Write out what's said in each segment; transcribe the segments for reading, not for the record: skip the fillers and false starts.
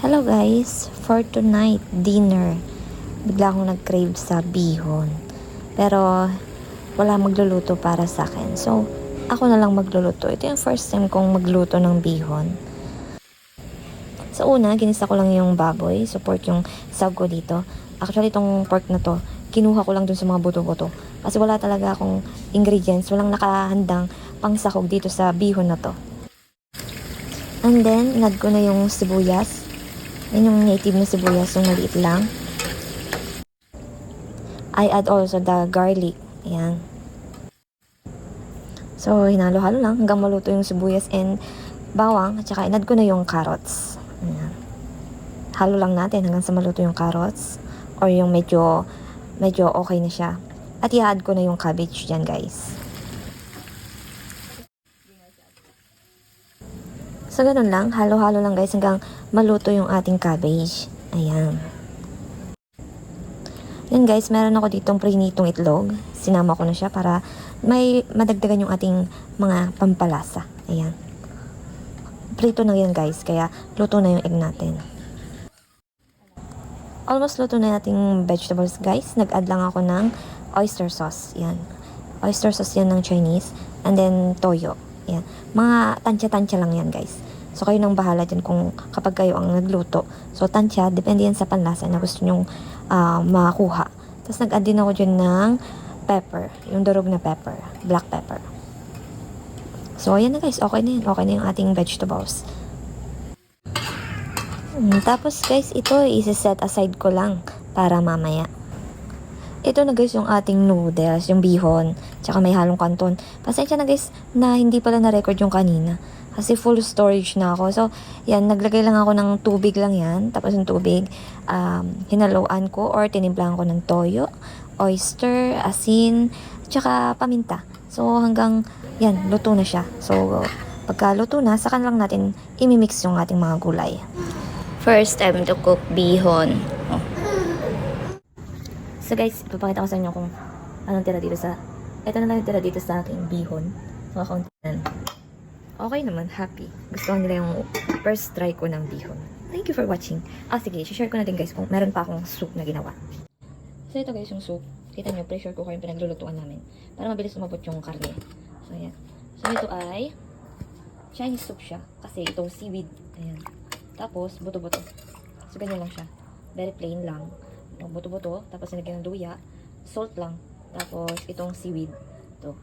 Hello guys, for tonight dinner, bigla akong nag-crave sa bihon. Pero wala magluluto para sa akin. So, ako na lang magluluto. Ito yung first time kong magluto ng bihon. Sa una, ginisa ko lang yung baboy. Support yung sahog ko dito. Actually, itong pork na to, kinuha ko lang dun sa mga buto-buto. Kasi wala talaga akong ingredients. Walang nakahandang pangsahog dito sa bihon na to. And then, inad ko na yung sibuyas. Yan yung native na sibuyas, yung maliit lang. I add also the garlic. Ayan. So, hinalo-halo lang hanggang maluto yung sibuyas and bawang. At saka inad ko na yung carrots. Ayan. Halo lang natin hanggang sa maluto yung carrots. Or yung medyo okay na siya. At i-add ko na yung cabbage dyan, guys. So, ganun lang. Halo-halo lang, guys, hanggang maluto yung ating cabbage. Ayan. Yan, guys. Meron ako ditong prinitong itlog. Sinama ko na siya para may madagdagan yung ating mga pampalasa. Ayan. Prito na yan, guys. Kaya, luto na yung egg natin. Almost luto na nating vegetables, guys. Nag-add lang ako ng oyster sauce. Yan. Oyster sauce yan ng Chinese. And then, toyo. Yan. Mga tansya-tansya lang yan, guys. So, kayo nang bahala dyan kung kapag kayo ang nagluto. So, tansya, depende yan sa panlasa na gusto nyong makakuha. Tapos, nag-add din ako dyan ng pepper. Yung durog na pepper. Black pepper. So, ayan na, guys. Okay na yan. Okay na yung ating vegetables. Tapos, guys, ito isi-set aside ko lang para mamaya. Ito na, guys, yung ating noodles, yung bihon, tsaka may halong kanton. Pasensya na, guys, na hindi pala na-record yung kanina. Kasi full storage na ako. So, yan, naglagay lang ako ng tubig lang yan. Tapos yung tubig, hinaluan ko or tinimplahan ko ng toyo, oyster, asin, tsaka paminta. So, hanggang, yan, luto na siya. So, pagka luto na, saka lang natin imimix yung ating mga gulay. First time to cook bihon. Oh. So guys, ipapakita ko sa inyo kung anong tira dito sa... Ito na lang yung tira dito sa aking bihon. So, kaunti. Okay naman, happy. Gusto ko nila yung first try ko ng bihon. Thank you for watching. Sige, share ko na din guys kung meron pa akong soup na ginawa. So ito guys yung soup. Kita nyo, pressure cooker yung pinaglulutuan namin. Para mabilis umabot yung karne. So ayan. So ito ay Chinese soup siya. Kasi itong seaweed. Ayan. Tapos, buto-buto. So ganyan lang siya. Very plain lang. Buto-buto. Tapos nilagyan ng luya. Salt lang. Tapos itong seaweed. Ito.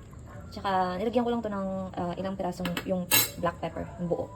Tsaka, nilagyan ko lang to ng ilang pirasong yung black pepper, yung buo.